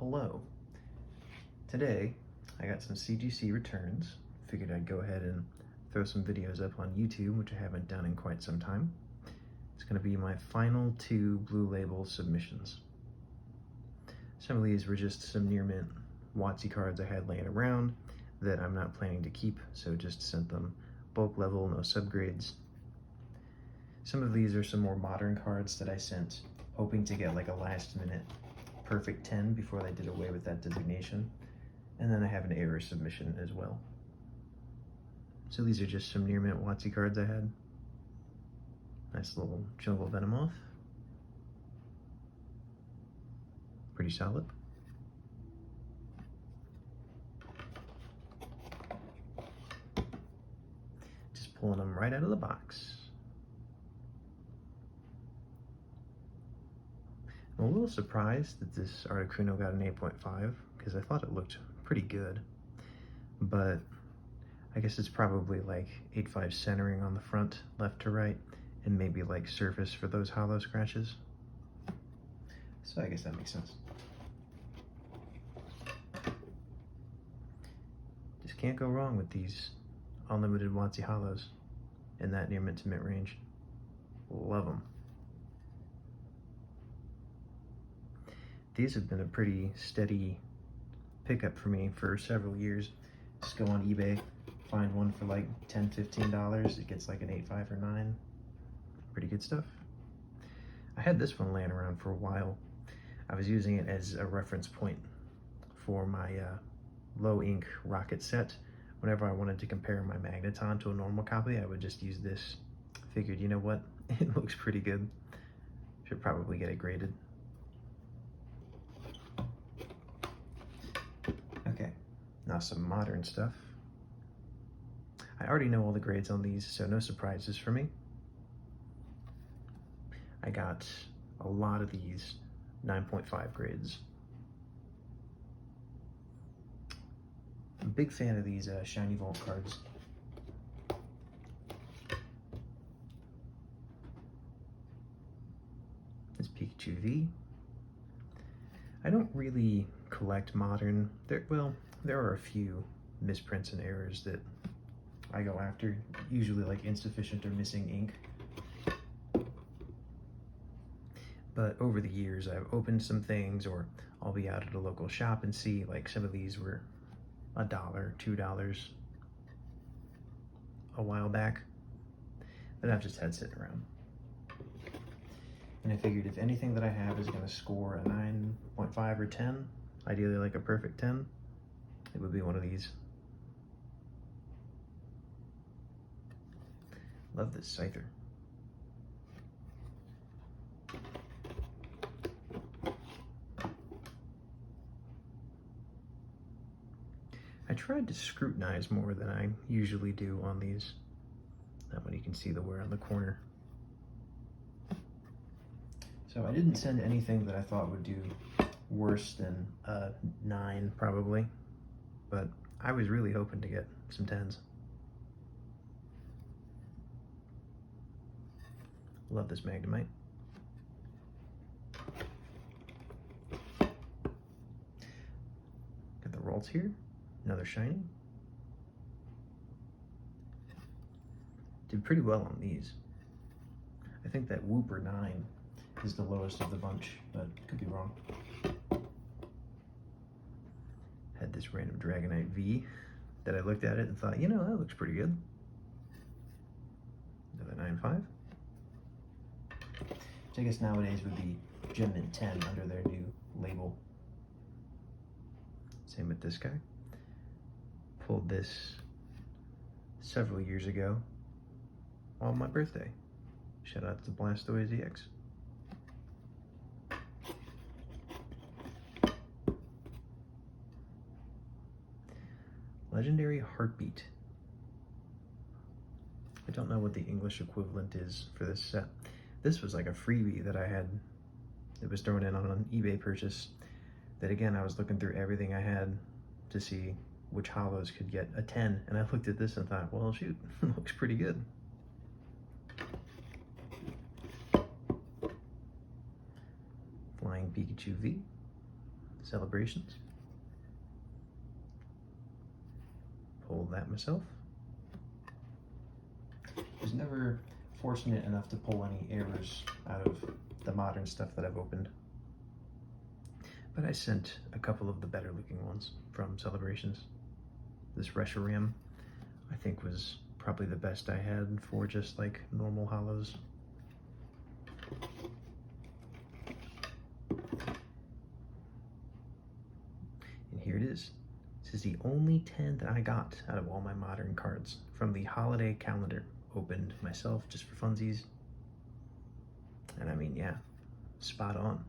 Hello. Today I got some CGC returns. Figured I'd go ahead and throw some videos up on YouTube, which I haven't done in quite some time. It's going to be my final 2 Blue Label submissions. Some of these were just some near mint WotC cards I had laying around that I'm not planning to keep, so just sent them bulk level, no subgrades. Some of these are some more modern cards that I sent hoping to get like a last minute perfect 10 before they did away with that designation. And then I have an error submission as well. So these are just some near mint WotC cards I had. Nice little Jungle Venomoth. Pretty solid. Just pulling them right out of the box. I'm a little surprised that this Articuno got an 8.5 because I thought it looked pretty good, but I guess it's probably like 8.5 centering on the front, left to right, and maybe like surface for those hollow scratches. So I guess that makes sense. Just can't go wrong with these unlimited WotC hollows in that near mint to mint range. Love them. These have been a pretty steady pickup for me for several years. Just go on eBay, find one for like $10, $15. It gets like an 8.5 or 9. Pretty good stuff. I had this one laying around for a while. I was using it as a reference point for my low ink rocket set. Whenever I wanted to compare my Magneton to a normal copy, I would just use this. Figured, you know what, it looks pretty good. Should probably get it graded. Okay, now some modern stuff. I already know all the grades on these, so no surprises for me. I got a lot of these 9.5 grades. I'm a big fan of these Shiny Vault cards. This Pikachu V. I don't really collect modern. There are a few misprints and errors that I go after, usually like insufficient or missing ink. But over the years, I've opened some things, or I'll be out at a local shop and see like some of these were $1, $2 a while back that I've just had sitting around. And I figured if anything that I have is going to score a 9.5 or 10, ideally like a perfect 10, it would be one of these. Love this Scyther. I tried to scrutinize more than I usually do on these. That one you can see the wear on the corner. So I didn't send anything that I thought would do worse than a 9 probably, but I was really hoping to get some 10s. Love this Magnemite. Got the Rolls here, another shiny. Did pretty well on these. I think that Wooper 9 is the lowest of the bunch, but could be wrong. Had this random Dragonite V that I looked at it and thought, you know, that looks pretty good. Another 9.5. Which I guess nowadays would be Gem Mint 10 under their new label. Same with this guy. Pulled this several years ago on my birthday. Shout out to Blastoise EX. Legendary Heartbeat. I don't know what the English equivalent is for this set. This was like a freebie that I had. It was thrown in on an eBay purchase. That again, I was looking through everything I had to see which hollows could get a 10, and I looked at this and thought, well, shoot, looks pretty good. Flying Pikachu V. Celebrations. Pulled that myself. Was never fortunate enough to pull any errors out of the modern stuff that I've opened. But I sent a couple of the better looking ones from Celebrations. This Reshiram, I think, was probably the best I had for just like normal hollows. And here it is. This is the only 10 that I got out of all my modern cards from the holiday calendar. Opened myself just for funsies. And I mean, yeah, spot on.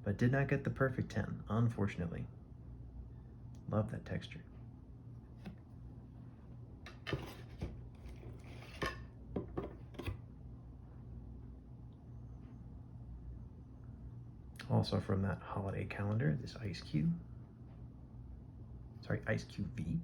But did not get the perfect 10, unfortunately. Love that texture. Also from that holiday calendar, this Ice Cube. Sorry, Ice Cube V.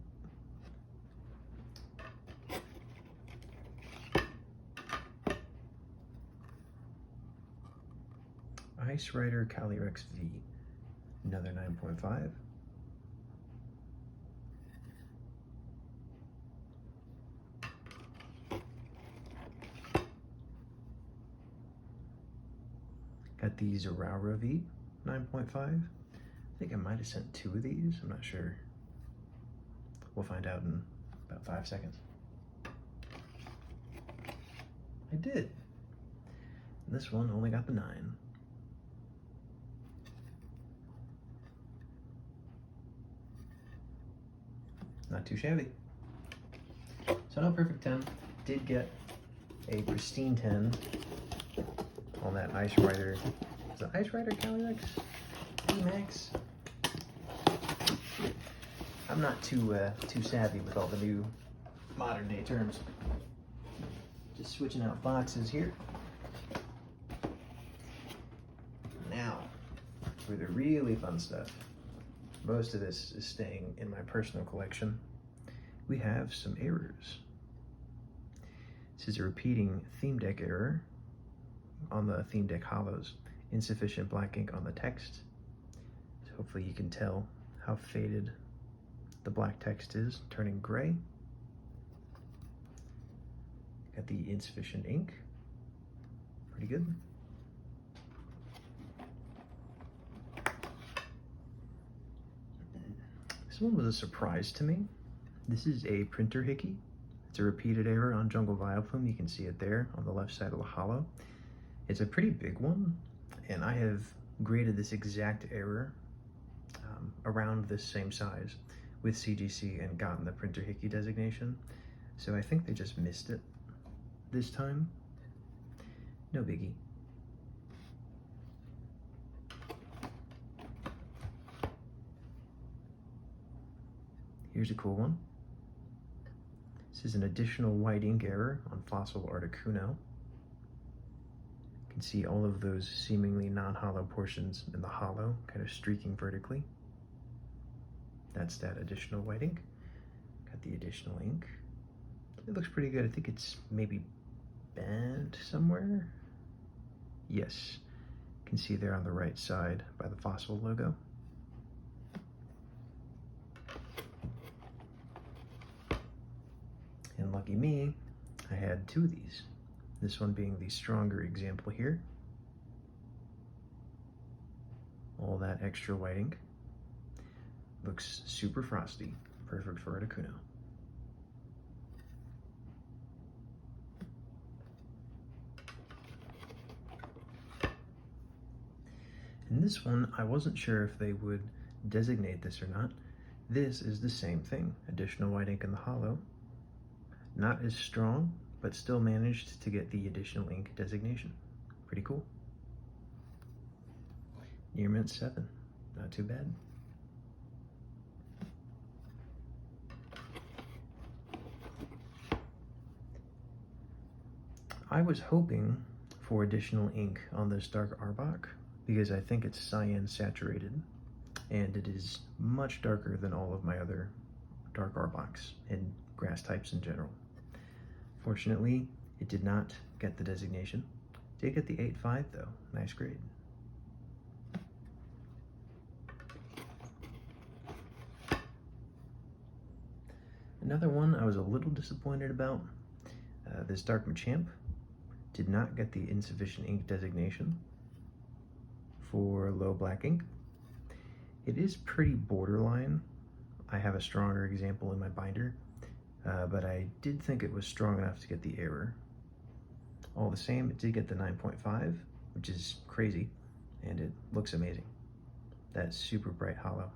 Ice Rider Calyrex V, another 9.5. Got the Zeraora V, 9.5. I think I might have sent 2 of these, I'm not sure. We'll find out in about 5 seconds. I did. And this one only got the 9. Not too shabby. So no perfect 10. Did get a pristine 10 on that Ice Rider. Is it Ice Rider Calyrex? Max? I'm not too savvy with all the new modern day terms. Just switching out boxes here. Now, for the really fun stuff. Most of this is staying in my personal collection. We have some errors. This is a repeating theme deck error on the theme deck hollows. Insufficient black ink on the text. So hopefully you can tell how faded the black text is, turning gray. Got the insufficient ink. Pretty good. This one was a surprise to me. This is a printer hickey. It's a repeated error on Jungle Vileplume. You can see it there on the left side of the hollow. It's a pretty big one, and I have graded this exact error around this same size with CGC and gotten the printer hickey designation. So I think they just missed it this time. No biggie. Here's a cool one. This is an additional white ink error on Fossil Articuno. You can see all of those seemingly non-hollow portions in the hollow, kind of streaking vertically. That's that additional white ink. Got the additional ink. It looks pretty good. I think it's maybe bent somewhere. Yes, you can see there on the right side by the Fossil logo. And lucky me, I had 2 of these. This one being the stronger example here. All that extra white ink. Looks super frosty, perfect for Articuno. And this one, I wasn't sure if they would designate this or not. This is the same thing, additional white ink in the hollow. Not as strong, but still managed to get the additional ink designation. Pretty cool. Near mint 7, not too bad. I was hoping for additional ink on this dark Arbok because I think it's cyan saturated and it is much darker than all of my other dark Arboks and grass types in general. Fortunately, it did not get the designation. Did get the 8.5 though, nice grade. Another one I was a little disappointed about, this Dark Machamp did not get the insufficient ink designation for low black ink. It is pretty borderline. I have a stronger example in my binder, but I did think it was strong enough to get the error. All the same, it did get the 9.5, which is crazy, and it looks amazing. That super bright hollow.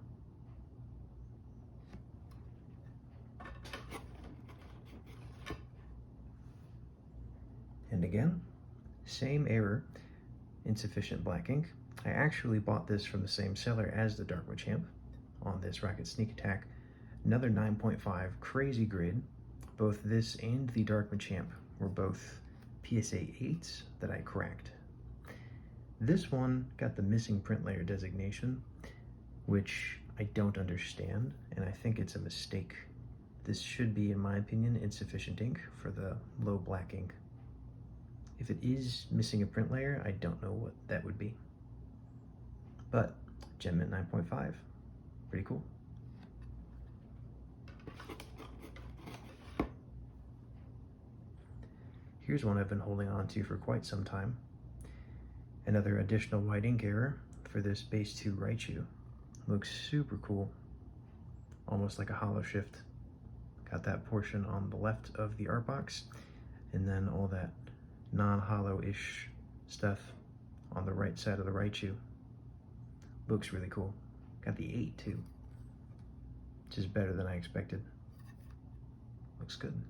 And again, same error, insufficient black ink. I actually bought this from the same seller as the Dark Machamp on this Rocket Sneak Attack. Another 9.5, crazy grid. Both this and the Dark Machamp were both PSA 8s that I cracked. This one got the missing print layer designation, which I don't understand, and I think it's a mistake. This should be, in my opinion, insufficient ink for the low black ink. If it is missing a print layer, I don't know what that would be. But Gem Mint 9.5, pretty cool. Here's one I've been holding on to for quite some time. Another additional white ink error for this base 2 Raichu. Looks super cool, almost like a hollow shift. Got that portion on the left of the art box, and then all that non-hollow-ish stuff on the right side of the Raichu. Looks really cool. Got the 8 too, which is better than I expected. Looks good.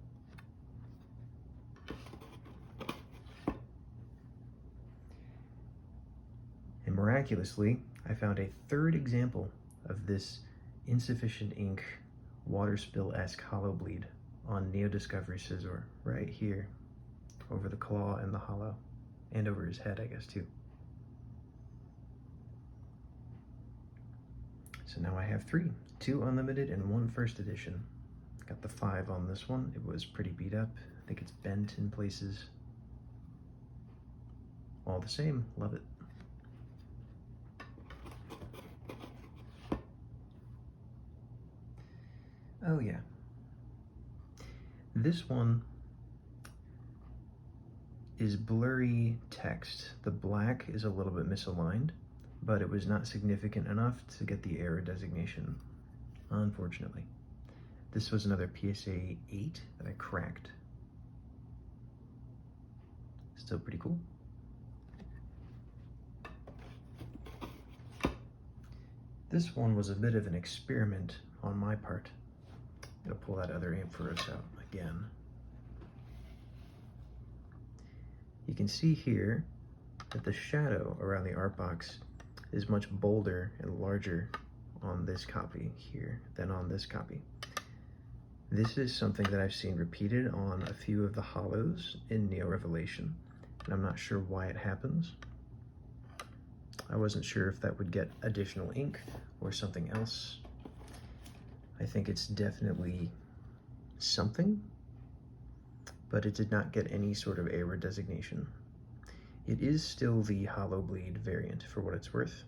And miraculously, I found a third example of this insufficient ink water spill-esque hollow bleed on Neo Discovery Scizor, right here, over the claw and the hollow, and over his head, I guess, too. So now I have 3, 2 unlimited and 1 first edition. Got the 5 on this one. It was pretty beat up. I think it's bent in places. All the same, love it. Oh yeah. This one is blurry text. The black is a little bit misaligned, but it was not significant enough to get the error designation, unfortunately. This was another PSA 8 that I cracked. Still pretty cool. This one was a bit of an experiment on my part. I'm gonna pull that other Ampharos out again. You can see here that the shadow around the art box is much bolder and larger on this copy here than on this copy. This is something that I've seen repeated on a few of the hollows in Neo Revelation, and I'm not sure why it happens. I wasn't sure if that would get additional ink or something else. I think it's definitely something, but it did not get any sort of error designation. It is still the hollow bleed variant for what it's worth.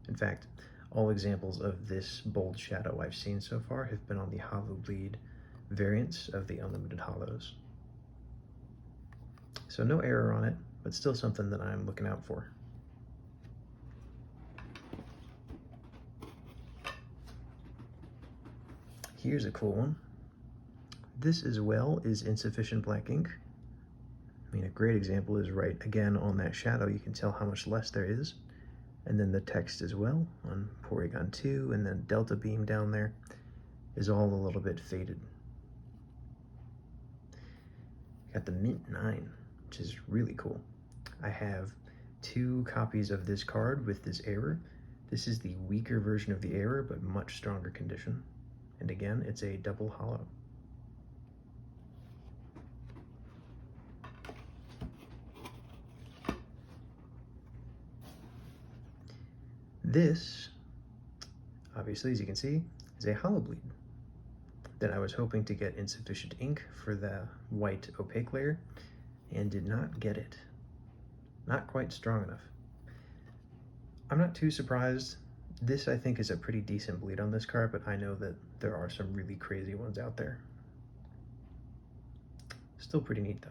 In fact, all examples of this bold shadow I've seen so far have been on the hollow bleed variants of the unlimited hollows. So no error on it, but still something that I'm looking out for. Here's a cool one. This as well is insufficient black ink. I mean, a great example is right again on that shadow. You can tell how much less there is. And then the text as well on Porygon 2 and then Delta Beam down there is all a little bit faded. Got the Mint 9, which is really cool. I have 2 copies of this card with this error. This is the weaker version of the error, but much stronger condition. And again, it's a double hollow. This, obviously, as you can see, is a hollow bleed. Then I was hoping to get insufficient ink for the white opaque layer and did not get it. Not quite strong enough. I'm not too surprised. This, I think, is a pretty decent bleed on this card, but I know that there are some really crazy ones out there. Still pretty neat though.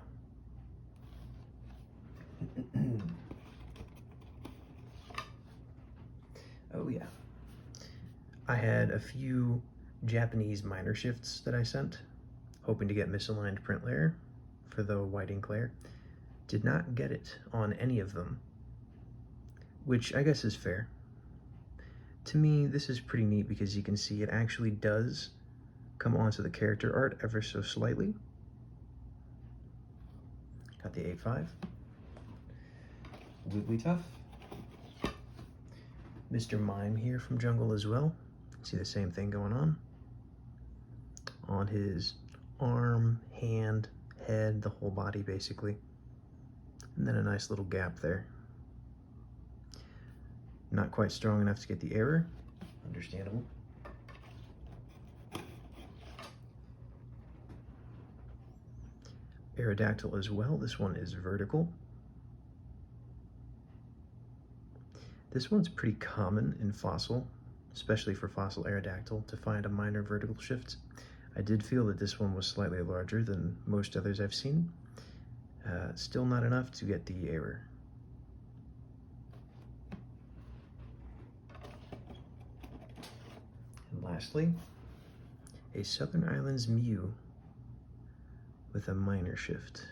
Oh yeah. I had a few Japanese minor shifts that I sent, hoping to get misaligned print layer for the white ink layer. Did not get it on any of them, which I guess is fair. To me, this is pretty neat because you can see it actually does come onto the character art ever so slightly. Got the 8.5. Wigglytuff. Mr. Mime here from Jungle as well. See the same thing going on his arm, hand, head, the whole body basically. And then a nice little gap there. Not quite strong enough to get the error. Understandable. Aerodactyl as well. This one is vertical. This one's pretty common in fossil, especially for fossil Aerodactyl, to find a minor vertical shift. I did feel that this one was slightly larger than most others I've seen. Still not enough to get the error. And lastly, a Southern Islands Mew with a minor shift.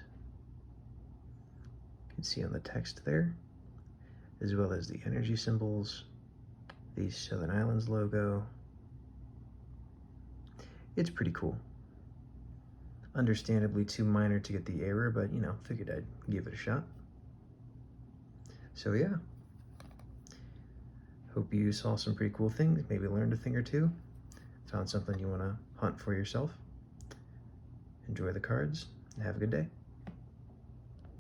You can see on the text there, as well as the energy symbols, the Southern Islands logo. It's pretty cool. Understandably too minor to get the error, but you know, figured I'd give it a shot. So yeah, hope you saw some pretty cool things, maybe learned a thing or two, found something you want to hunt for yourself. Enjoy the cards, and have a good day.